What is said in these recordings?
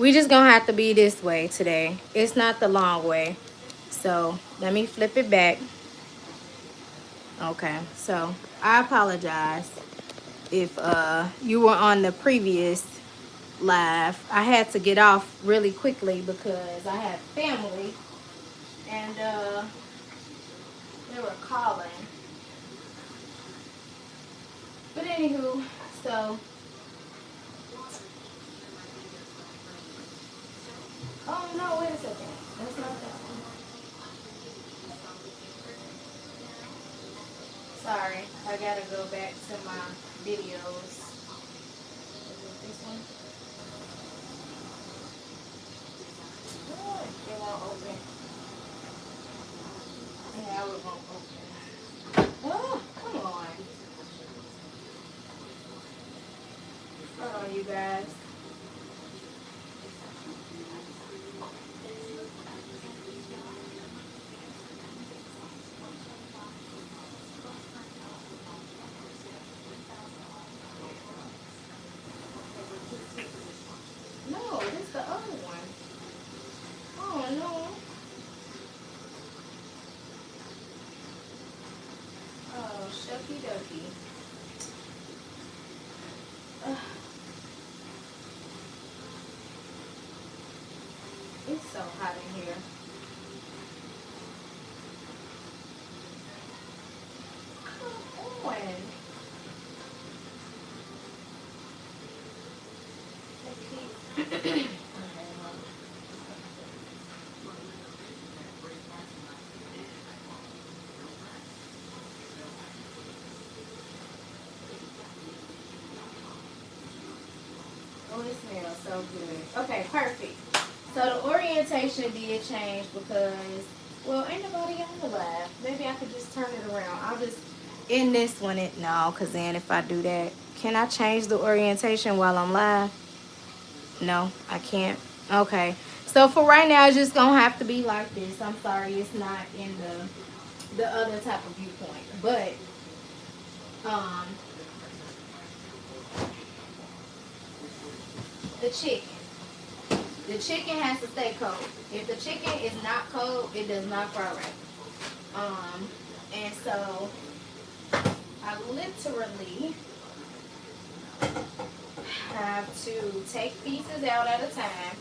We just gonna have to be this way today. It's not the long way. So let me flip it back. Okay, so I apologize if you were on the previous live. I had to get off really quickly because I had family and they were calling. But anywho, so oh no, wait a second. That's not that one. Sorry, I gotta go back to my videos. Is it this one? Oh, it won't open. Yeah, it won't open. Oh, come on. Hold on, you guys. No, this is the other one. Oh no. Oh, shucky ducky. It's so hot in here. Come on. Okay. Oh, it smells so good. Okay, perfect. So the orientation did change because, well, ain't nobody on the live. Maybe I could just turn it around. I'll just end this one. No, because then if I do that, can I change the orientation while I'm live? No, I can't. Okay. So for right now, it's just going to have to be like this. I'm sorry, it's not in the other type of viewpoint. But, um, the chicken. The chicken has to stay cold. If the chicken is not cold, it does not fry right. And so I literally have to take pieces out at a time.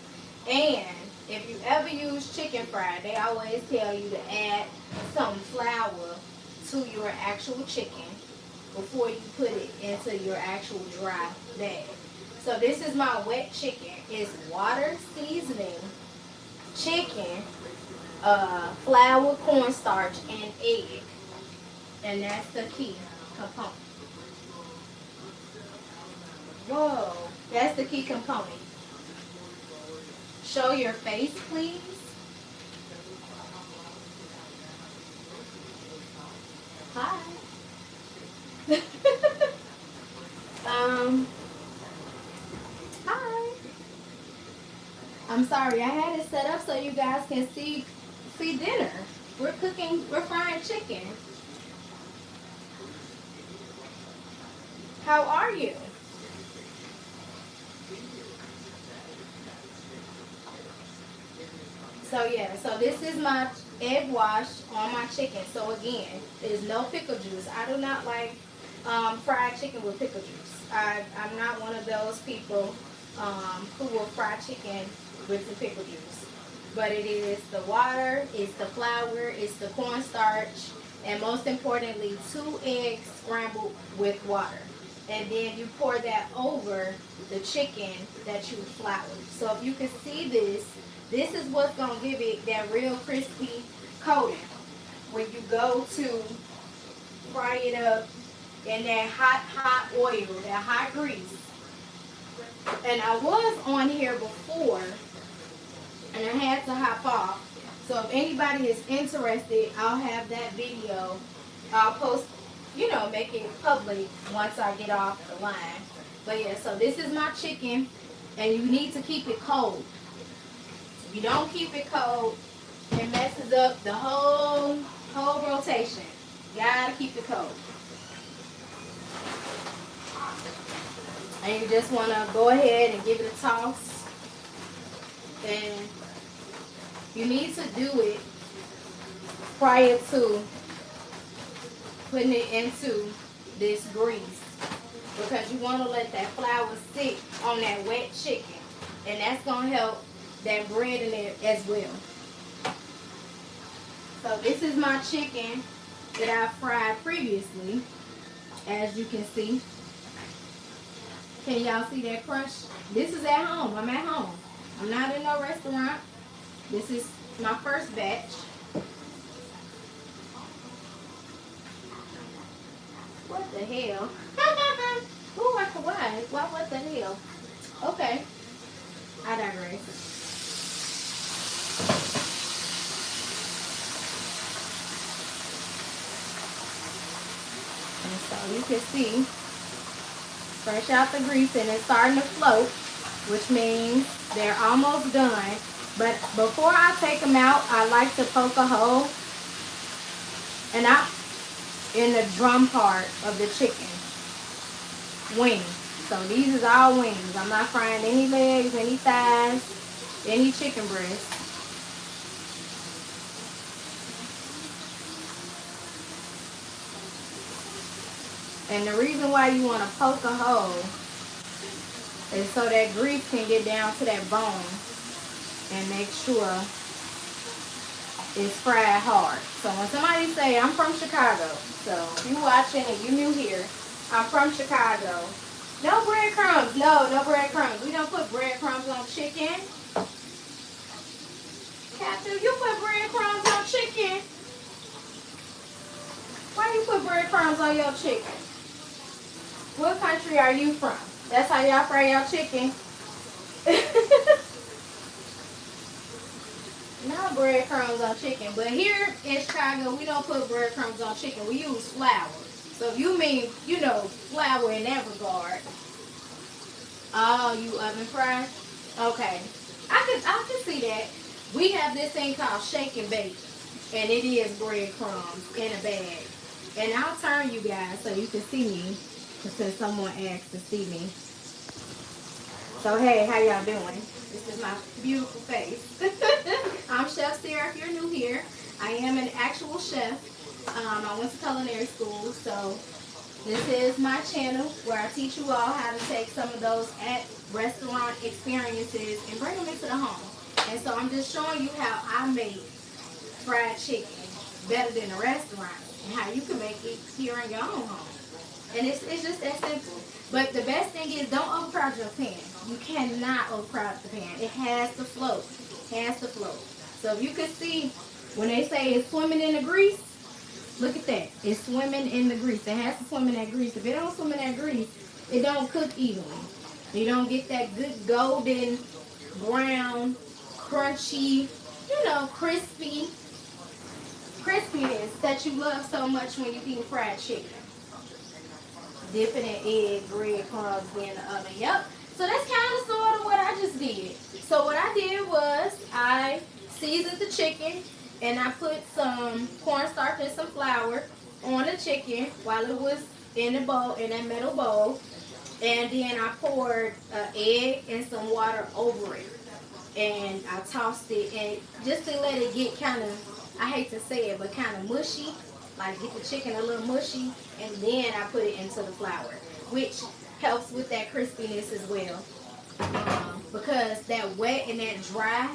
And if you ever use chicken fry, they always tell you to add some flour to your actual chicken before you put it into your actual dry bag. So this is my wet chicken. It's water, seasoning, chicken, flour, cornstarch, and egg. And that's the key component. Whoa, that's the key component. Show your face, please. Hi. Hi. I'm sorry, I had it set up so you guys can see dinner. We're frying chicken. How are you? So yeah, so this is my egg wash on my chicken. So again, there's no pickle juice. I do not like fried chicken with pickle juice. I'm not one of those people who will fry chicken with the pickle juice. But it is the water, it's the flour, it's the cornstarch, and most importantly, 2 eggs scrambled with water. And then you pour that over the chicken that you floured. So if you can see this is what's going to give it that real crispy coating. When you go to fry it up in that hot oil, that hot grease. And I was on here before, and I had to hop off. So if anybody is interested, I'll have that video. I'll post, make it public once I get off the line. But yeah, so this is my chicken, and you need to keep it cold. If you don't keep it cold, it messes up the whole rotation. You gotta keep it cold. And you just wanna go ahead and give it a toss. And you need to do it prior to putting it into this grease, because you want to let that flour sit on that wet chicken, and that's going to help that bread in there as well. So this is my chicken that I fried previously, as you can see. Can y'all see that crunch? This is at home. I'm at home. I'm not in no restaurant. This is my first batch. What the hell? Ooh, why what the hell? Okay, I digress. And so you can see, fresh out the grease, and it's starting to float, which means they're almost done. But before I take them out, I like to poke a hole in the drum part of the chicken wing. So these is all wings. I'm not frying any legs, any thighs, any chicken breast. And the reason why you want to poke a hole is so that grease can get down to that bone and make sure it's fried hard. So when somebody say, I'm from Chicago, so if you watching and you new here, I'm from Chicago. No breadcrumbs. No breadcrumbs. We don't put breadcrumbs on chicken. Captain, you put breadcrumbs on chicken? Why you put breadcrumbs on your chicken? What country are you from? That's how y'all fry your chicken? No breadcrumbs on chicken. But here in Chicago, we don't put breadcrumbs on chicken. We use flour. So you mean, you know, flour in that regard. Oh, you oven fry? Okay. I can see that. We have this thing called shake and bake. And it is breadcrumbs in a bag. And I'll turn you guys so you can see me, since someone asked to see me. So hey, how y'all doing? This is my beautiful face. I'm Chef Sarah if you're new here. I am an actual chef. I went to culinary school, so this is my channel where I teach you all how to take some of those at restaurant experiences and bring them into the home. And so I'm just showing you how I make fried chicken better than a restaurant, and how you can make it here in your own home. And it's just that simple. But the best thing is, don't overcrowd your pan. You cannot overcrowd the pan. It has to float. It has to float. So if you can see, when they say it's swimming in the grease, look at that. It's swimming in the grease. It has to swim in that grease. If it don't swim in that grease, it don't cook evenly. You don't get that good golden, brown, crunchy, you know, crispiness that you love so much when you eat fried chicken. Dipping in egg, breadcrumbs in the oven. Yep. So that's kind of sort of what I just did. So what I did was I seasoned the chicken, and I put some cornstarch and some flour on the chicken while it was in the bowl, in that metal bowl. And then I poured an egg and some water over it. And I tossed it, and just to let it get kind of, I hate to say it, but kind of mushy. Like get the chicken a little mushy, and then I put it into the flour, which helps with that crispiness as well. Because that wet and that dry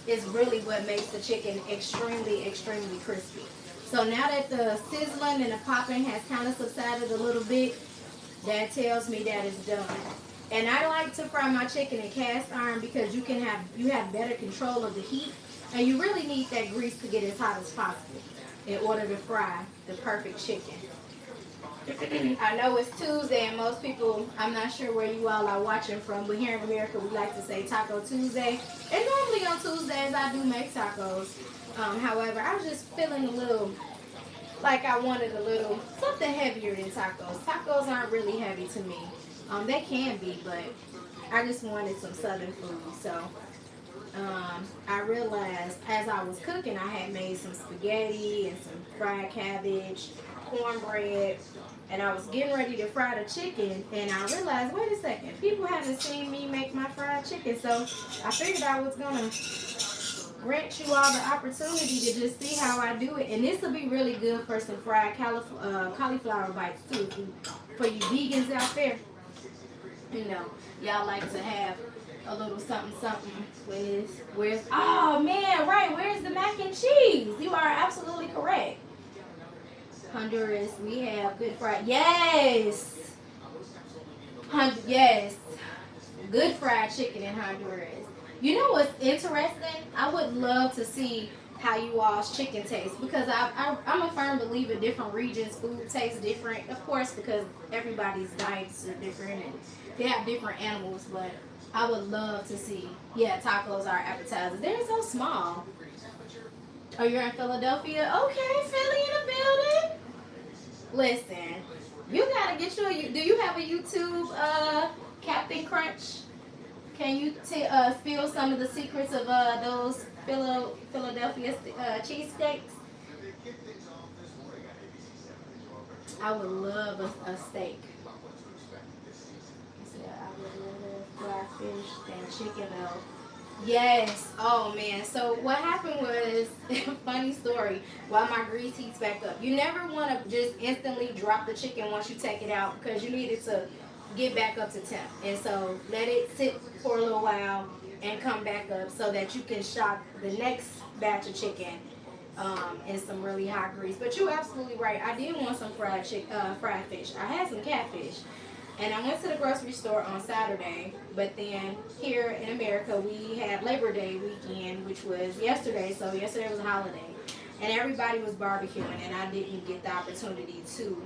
is really what makes the chicken extremely, extremely crispy. So now that the sizzling and the popping has kind of subsided a little bit, that tells me that it's done. And I like to fry my chicken in cast iron because you have better control of the heat, and you really need that grease to get as hot as possible in order to fry the perfect chicken. I know it's Tuesday, and most people, I'm not sure where you all are watching from, but here in America we like to say Taco Tuesday. And normally on Tuesdays I do make tacos. However, I was just feeling a little like I wanted a little something heavier than tacos. Tacos aren't really heavy to me. They can be, but I just wanted some southern food. So I realized as I was cooking, I had made some spaghetti and some fried cabbage cornbread, and I was getting ready to fry the chicken, and I realized, wait a second, people haven't seen me make my fried chicken, so I figured I was gonna grant you all the opportunity to just see how I do it. And this will be really good for some fried cauliflower bites too. For you vegans out there, you know, y'all like to have a little something something where's oh man, right, where's the mac and cheese? You are absolutely correct. Honduras, we have good fried, yes. Yes. Good fried chicken in Honduras. You know what's interesting? I would love to see how you all's chicken tastes, because I'm a firm believer different regions food tastes different, of course, because everybody's diets are different and they have different animals, but I would love to see. Yeah, tacos are appetizers. They're so small. Oh, you're in Philadelphia? Okay, Philly in the building. Listen, you gotta get do you have a YouTube, Captain Crunch? Can you spill some of the secrets of those Philadelphia cheesesteaks? I would love a steak. Yeah, I would love fried fish and chicken though. Yes. Oh man. So what happened was, funny story. While my grease heats back up, you never want to just instantly drop the chicken once you take it out, because you need it to get back up to temp. And so let it sit for a little while and come back up so that you can shock the next batch of chicken in some really hot grease. But you're absolutely right. I did want some fried fish. I had some catfish. And I went to the grocery store on Saturday, but then here in America we had Labor Day weekend, which was yesterday, so yesterday was a holiday. And everybody was barbecuing, and I didn't get the opportunity to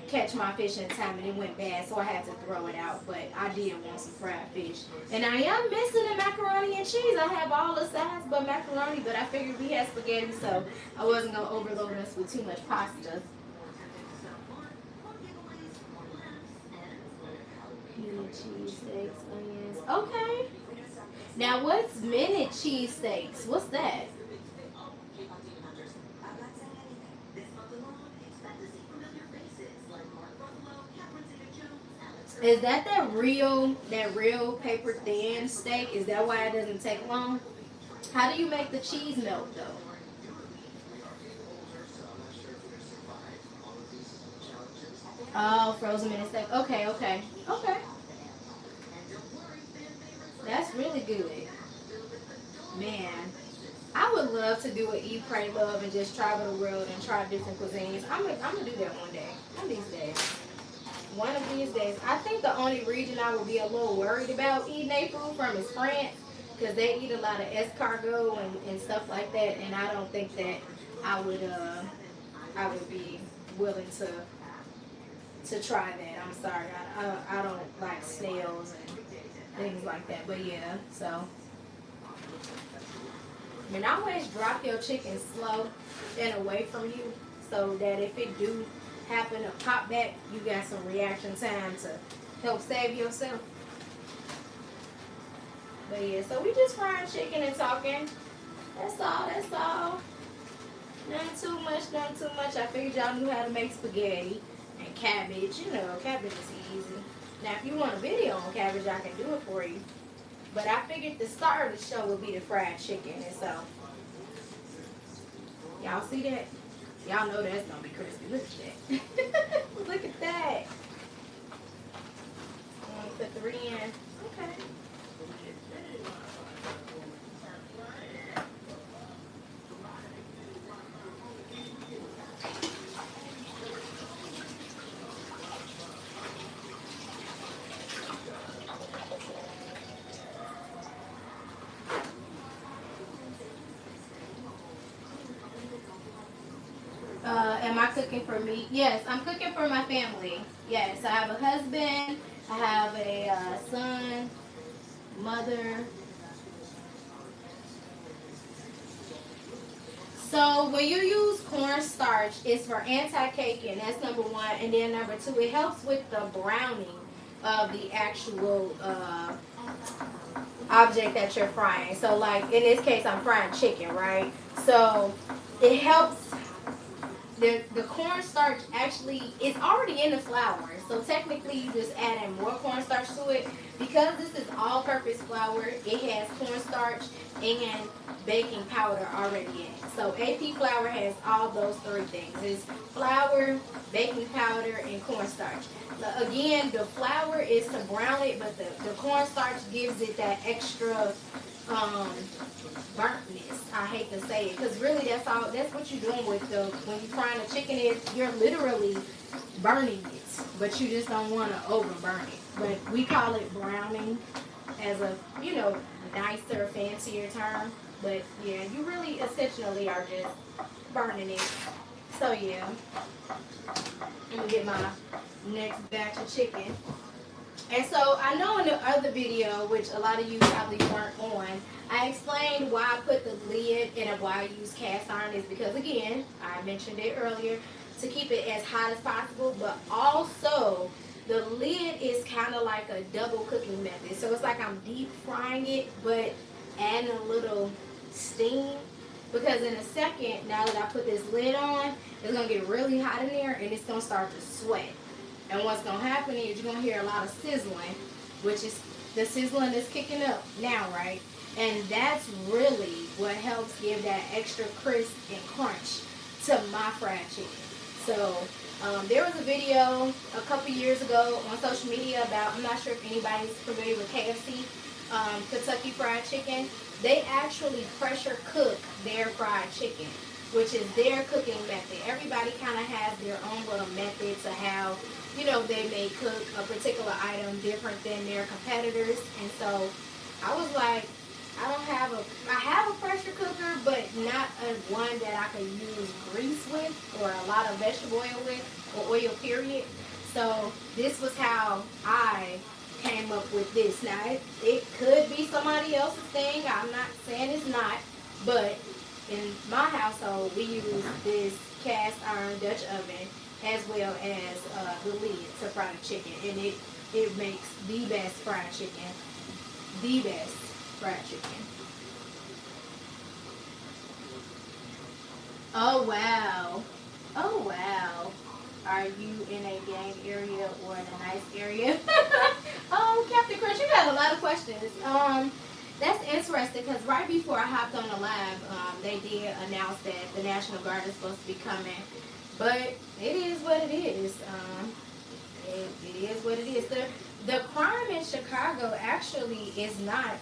catch my fish in time, and it went bad, so I had to throw it out. But I did want some fried fish. And I am missing the macaroni and cheese. I have all the sides but macaroni, but I figured we had spaghetti, so I wasn't going to overload us with too much pasta. Cheesesteaks, onions. Okay. Now, what's minute cheesesteaks? What's that? Is that real paper thin steak? Is that why it doesn't take long? How do you make the cheese melt though? Oh, frozen minute steak. Okay. That's really good. Man, I would love to do an Eat, Pray, Love and just travel the world and try different cuisines. I'm gonna do that one day. One of these days. One of these days. I think the only region I would be a little worried about eating their food from is France, because they eat a lot of escargot and stuff like that, and I don't think that I would be willing to try that. I'm sorry. I don't like snails and things like that. But yeah, so. And always drop your chicken slow and away from you, so that if it do happen to pop back, you got some reaction time to help save yourself. But yeah, so we just frying chicken and talking. That's all. Nothing too much. I figured y'all knew how to make spaghetti and cabbage. You know, cabbage is easy. Now, if you want a video on cabbage, I can do it for you. But I figured the star of the show would be the fried chicken. And so, y'all see that? Y'all know that's going to be crispy. Look at that. Look at that. I'm going to put 3 in. Okay. Am I cooking for me? Yes, I'm cooking for my family. Yes, I have a husband, I have a son, mother. So when you use cornstarch, it's for anti-caking. That's number 1. And then number 2, it helps with the browning of the actual object that you're frying. So like in this case, I'm frying chicken, right? So it helps the cornstarch actually is already in the flour. So technically you just adding more cornstarch to it. Because this is all-purpose flour, it has cornstarch and baking powder already in it. So AP flour has all those three things. It's flour, baking powder, and cornstarch. Again, the flour is to brown it, but the cornstarch gives it that extra burntness. I hate to say it, because really that's what you're doing with when you're frying the chicken is you're literally burning it, but you just don't want to over burn it. But we call it browning as a nicer, fancier term. But yeah, you really essentially are just burning it. So yeah, let me get my next batch of chicken. And so I know in the other video, which a lot of you probably weren't on, I explained why I put the lid and why I use cast iron is because, again, I mentioned it earlier, to keep it as hot as possible, but also the lid is kind of like a double cooking method. So it's like I'm deep frying it, but adding a little steam, because in a second, now that I put this lid on, it's going to get really hot in there and it's going to start to sweat. And what's going to happen is you're going to hear a lot of sizzling, which is the sizzling that's kicking up now, right? And that's really what helps give that extra crisp and crunch to my fried chicken. So there was a video a couple years ago on social media about, I'm not sure if anybody's familiar with KFC, Kentucky Fried Chicken. They actually pressure cook their fried chicken, which is their cooking method. Everybody kind of has their own little method to how, they may cook a particular item different than their competitors. And so I was like, I have a pressure cooker, but not one that I could use grease with or a lot of vegetable oil with, or oil period. So this was how I came up with this. Now it could be somebody else's thing. I'm not saying it's not, but in my household we use this cast iron Dutch oven as well as the lid to fry the chicken, and it makes the best fried chicken. The best fried chicken. Oh wow. Oh wow. Are you in a gang area or in a nice area? Captain Crunch, you got a lot of questions. That's interesting because right before I hopped on the live, they did announce that the National Guard is supposed to be coming. But it is what it is. It is what it is. The crime in Chicago actually is not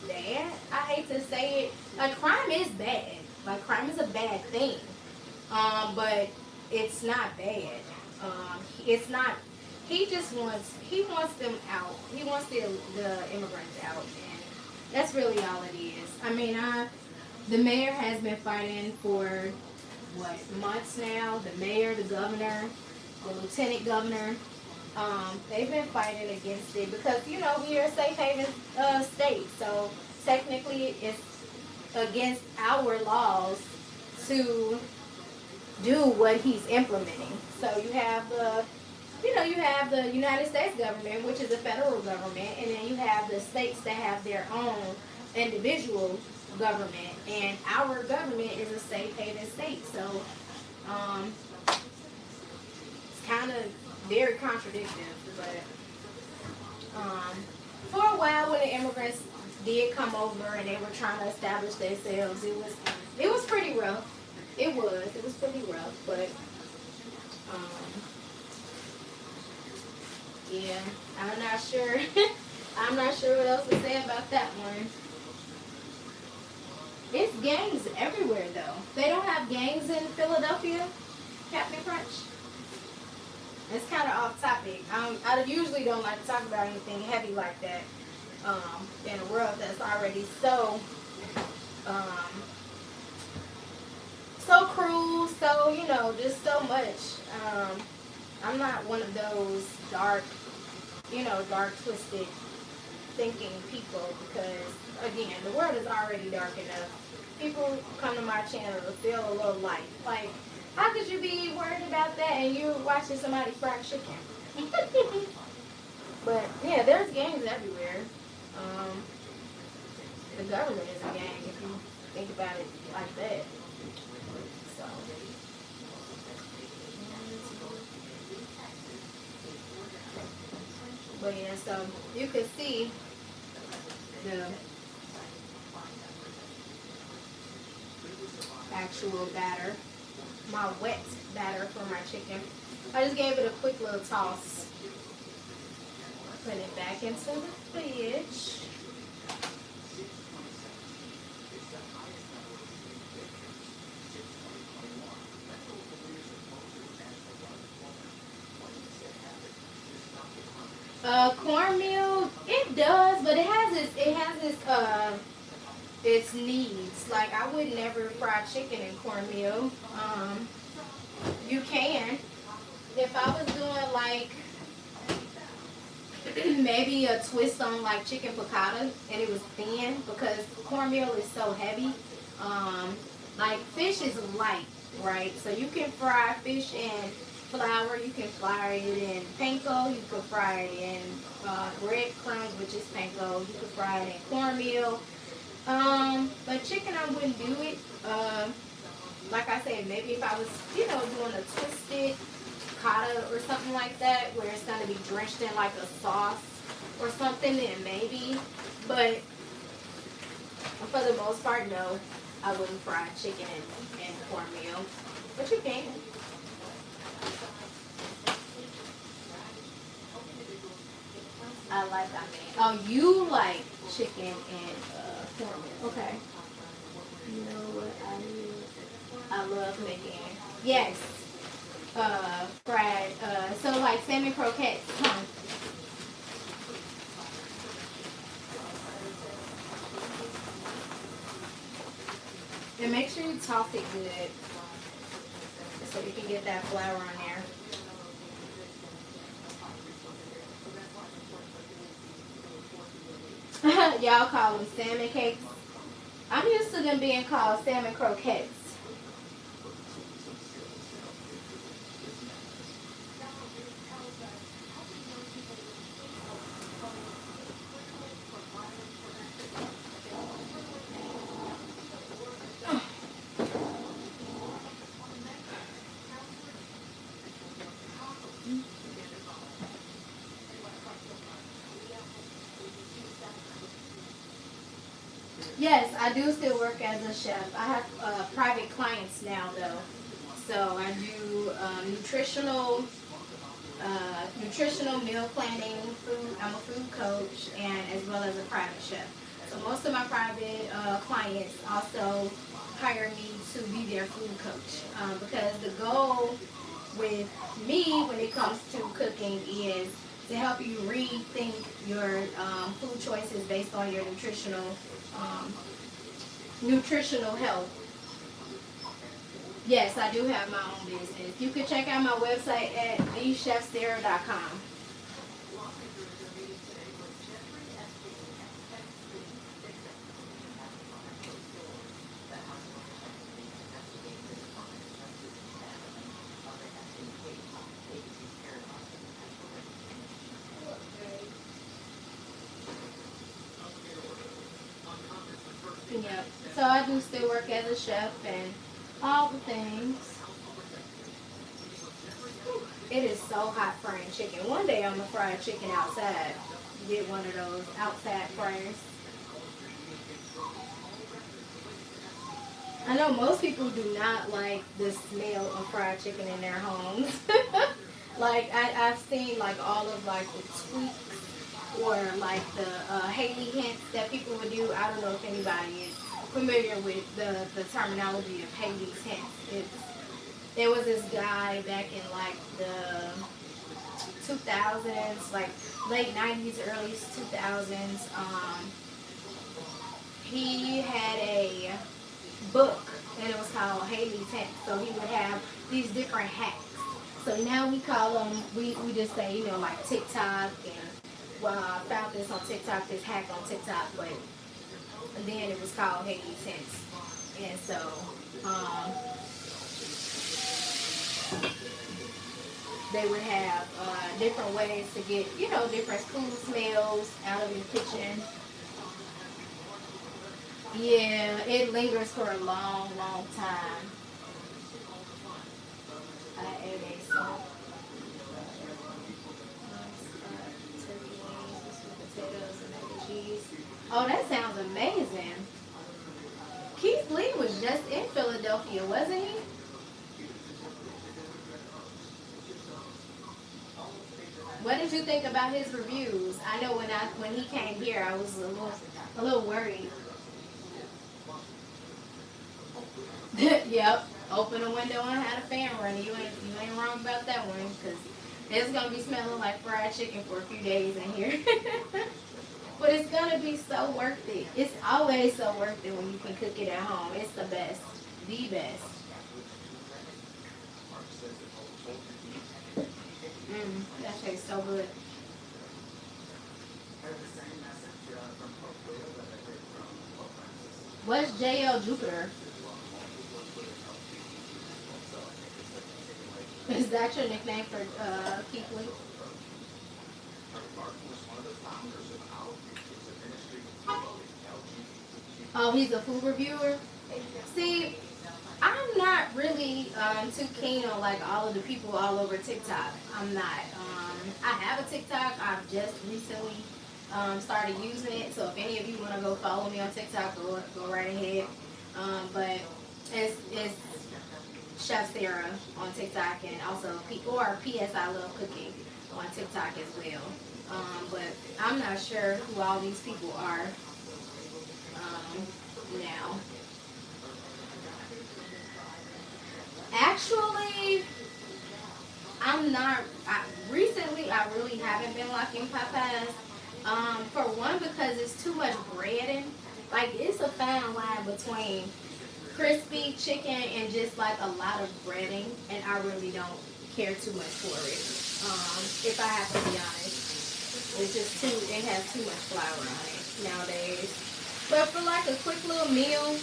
bad. I hate to say it. Like, crime is bad. Like, crime is a bad thing. But it's not bad. It's not. He wants them out. He wants the immigrants out, and that's really all it is. I mean, the mayor has been fighting for months now. The mayor, the governor, the lieutenant governor, they've been fighting against it because we are a safe haven state. So technically, it's against our laws to do what he's implementing. So you have the United States government, which is a federal government, and then you have the states that have their own individual government, and our government is a safe haven state. So it's kind of very contradictory. But for a while, when the immigrants did come over and they were trying to establish themselves, it was pretty rough. It was pretty rough, but yeah, I'm not sure. I'm not sure what else to say about that one. It's gangs everywhere, though. They don't have gangs in Philadelphia, Captain Crunch. It's kind of off topic. I usually don't like to talk about anything heavy like that in a world that's already so cruel, so just so much. I'm not one of those dark twisted thinking people, because again, the world is already dark enough. People come to my channel to feel a little light. Like, how could you be worried about that and you're watching somebody fry chicken? But yeah, there's gangs everywhere. The government is a gang if you think about it like that. So But yeah, so you can see the actual batter, my wet batter for my chicken. I just gave it a quick little toss. Put it back into the fridge. Cornmeal, it does, but its needs. Like I would never fry chicken in cornmeal. You can. If I was doing like maybe a twist on like chicken piccata and it was thin because cornmeal is so heavy. Um, like fish is light, right? So you can fry fish in flour, you can fry it in panko, you can fry it in breadcrumbs, which is panko, you can fry it in cornmeal. But chicken I wouldn't do it. Like I said, maybe if I was, doing a twisted cotta or something like that, where it's gonna be drenched in like a sauce or something, then maybe. But for the most part, no, I wouldn't fry chicken in cornmeal. But you can. I like that. Oh, you like chicken and cornmeal? Okay. You know what I love making? Yes. Fried. So like salmon croquettes, huh? And make sure you toss it good so you can get that flour on there. Y'all call them salmon cakes. I'm used to them being called salmon croquettes. Yes, I do still work as a chef. I have private clients now, though. So I do nutritional meal planning, food. I'm a food coach, and as well as a private chef. So most of my private clients also hire me to be their food coach because the goal with me when it comes to cooking is to help you rethink your food choices based on your nutritional health. Yes, I do have my own business. You can check out my website at thechefsarah.com. Yep. So I do still work as a chef and all the things. It is so hot frying chicken. One day I'm gonna fry chicken outside. Get one of those outside fryers. I know most people do not like the smell of fried chicken in their homes. Like I've seen like all of like the tweaks or like the Haley hints that people would do. I don't know if anybody is familiar with the terminology of Haley's hints. There was this guy back in like the 2000s, like late 90s, early 2000s. He had a book and it was called Haley's Hints. So he would have these different hacks. So now we call them, we just say, like TikTok and, well, I found this on TikTok, this hack on TikTok, but then it was called Haley's Hints. And so, they would have different ways to get, different food smells out of your kitchen. Yeah, it lingers for a long, long time. I add a salt. Oh, that sounds amazing. Keith Lee was just in Philadelphia, wasn't he? What did you think about his reviews? I know when he came here, I was a little worried. Yep. Open a window and had a fan running. You ain't wrong about that one, because it's gonna be smelling like fried chicken for a few days in here. But it's gonna be so worth it. It's always so worth it when you can cook it at home. It's the best, the best. That tastes so good. What's JL Jupiter? Is that your nickname for Keith Lee? Oh, he's a food reviewer. See, I'm not really too keen on like all of the people all over TikTok. I'm not. I have a TikTok. I've just recently started using it. So if any of you want to go follow me on TikTok, go right ahead. But it's Chef Sarah on TikTok, and also or PS I Love Cooking on TikTok as well. But I'm not sure who all these people are now. Actually, I'm not. Recently, I really haven't been liking Popeyes. For one, because it's too much breading. Like, it's a fine line between crispy chicken and just like a lot of breading, and I really don't care too much for it. If I have to be honest, it's just too. It has too much flour on it nowadays. But for like a quick little meal,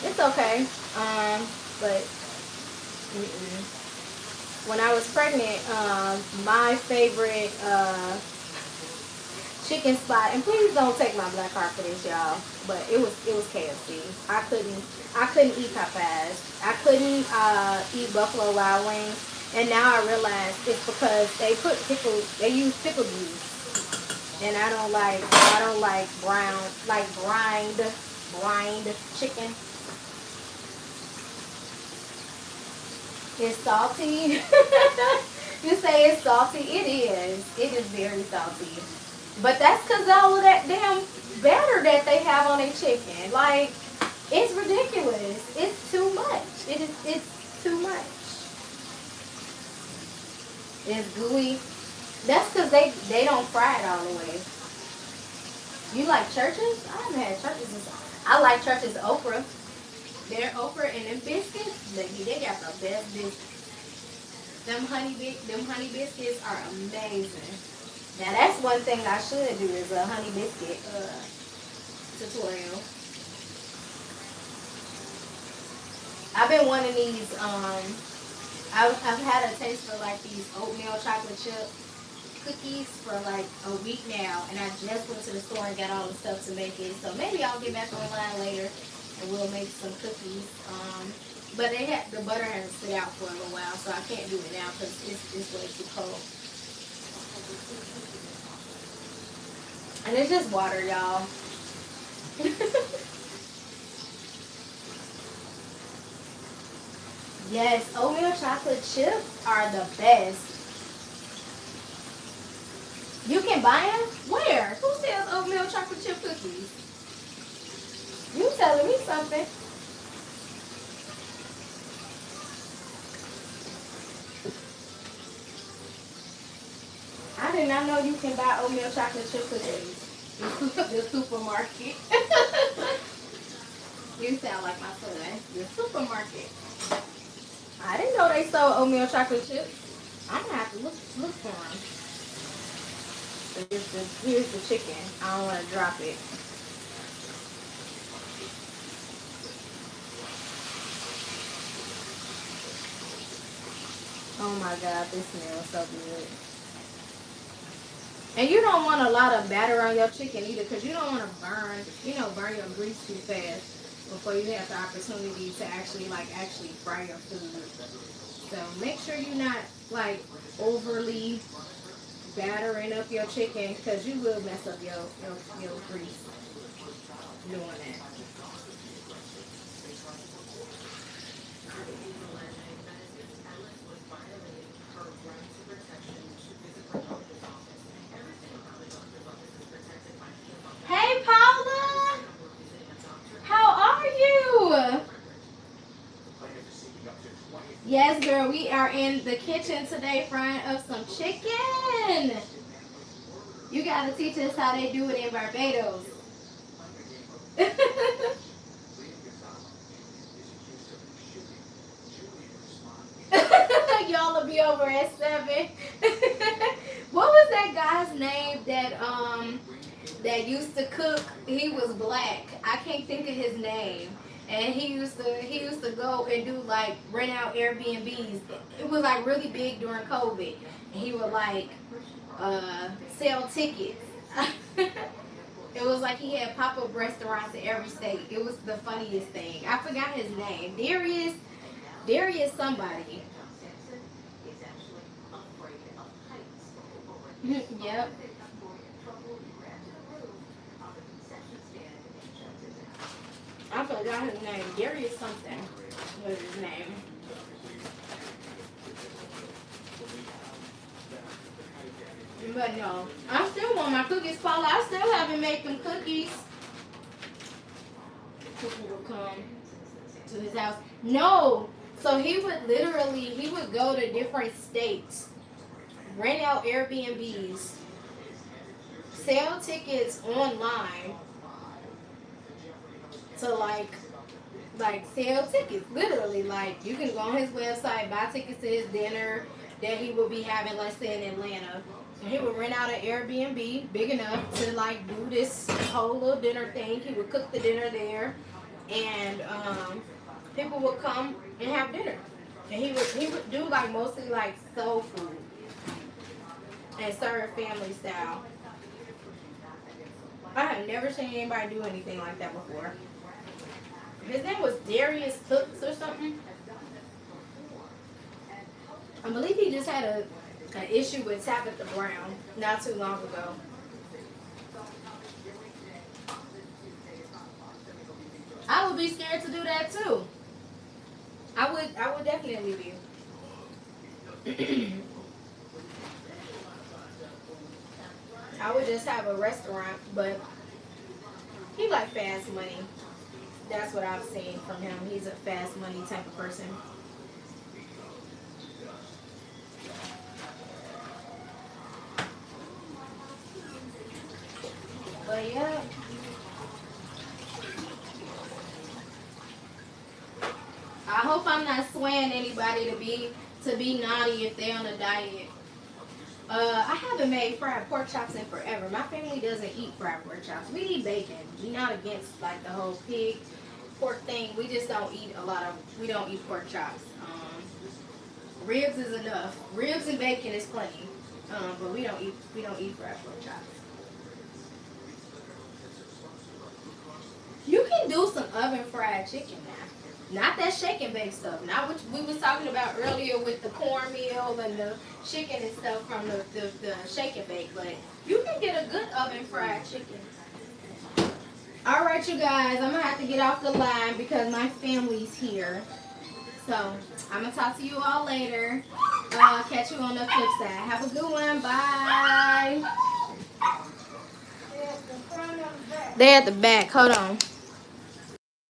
it's okay. But when I was pregnant, my favorite chicken spot, and please don't take my black heart for this, y'all. But it was KFC. I couldn't eat Popeyes. I couldn't eat Buffalo Wild Wings. And now I realize it's because they use pickle juice, and I don't like brined chicken. It's salty. You say it's salty. It is. It is very salty. But that's because all of that damn batter that they have on their chicken. Like, it's ridiculous. It's too much. It's too much. It's gooey. That's because they don't fry it all the way. You like Church's? I haven't had Church's. I like Church's okra. Their okra and them biscuits, baby, they got the best biscuits. Them honey biscuits are amazing. Now that's one thing I should do is a honey biscuit tutorial. I've been wanting these. I've had a taste for like these oatmeal chocolate chip cookies for like a week now, and I just went to the store and got all the stuff to make it. So maybe I'll get back online later and we'll make some cookies. But the butter has to sit out for a little while, so I can't do it now because it's way too cold. And it's just water, y'all. Yes, oatmeal chocolate chips are the best. You can buy them? Where? Who sells oatmeal chocolate chip cookies? You telling me something. I did not know you can buy oatmeal chocolate chip cookies. The supermarket. You sound like my son. The supermarket. I didn't know they sold oatmeal chocolate chips. I'm gonna have to look for them. Here's the chicken. I don't want to drop it. Oh my God, this smells so good. And you don't want a lot of batter on your chicken either, because you don't want to burn your grease too fast before you have the opportunity to actually fry your food. So make sure you're not like overly battering up your chicken, because you will mess up your grease. doing that. Hey, Paula! How are you? Yes, girl, we are in the kitchen today frying up some chicken. You gotta teach us how they do it in Barbados. Y'all will be over at 7. What was that guy's name that used to cook? He was black. I can't think of his name. And he used to go and do like rent out Airbnbs. It was like really big during COVID. And he would like sell tickets. It was like he had pop-up restaurants in every state. It was the funniest thing. I forgot his name. Darius somebody. Yep. I forgot his name. Darius something was his name. But no, I still want my cookies, Paula. I still haven't made them cookies. People will come to his house. No. So he would go to different states, rent out Airbnbs, sell tickets online to like sell tickets. Literally, like you can go on his website, buy tickets to his dinner that he will be having, let's say in Atlanta. And he would rent out an Airbnb big enough to like do this whole little dinner thing. He would cook the dinner there, and people would come and have dinner. And he would do like mostly like soul food and serve family style. I have never seen anybody do anything like that before. His name was Darius Cooks or something. I believe he just had an issue with Tabitha Brown not too long ago. I would be scared to do that too. I would definitely be. I would just have a restaurant, but he like fast money. That's what I've seen from him. He's a fast money type of person. But yeah. I hope I'm not swaying anybody to be naughty if they're on a diet. I haven't made fried pork chops in forever. My family doesn't eat fried pork chops. We eat bacon. We're not against like the whole pig pork thing. We just don't eat we don't eat pork chops. Ribs is enough. Ribs and bacon is plenty. But we don't eat fried pork chops. You can do some oven fried chicken now. Not that shake and bake stuff. Not what we was talking about earlier with the cornmeal and the chicken and stuff from the shake and bake. But you can get a good oven fried chicken. All right, you guys. I'm going to have to get off the line because my family's here. So I'm going to talk to you all later. Catch you on the flip side. Have a good one. Bye. They're at the back. Hold on.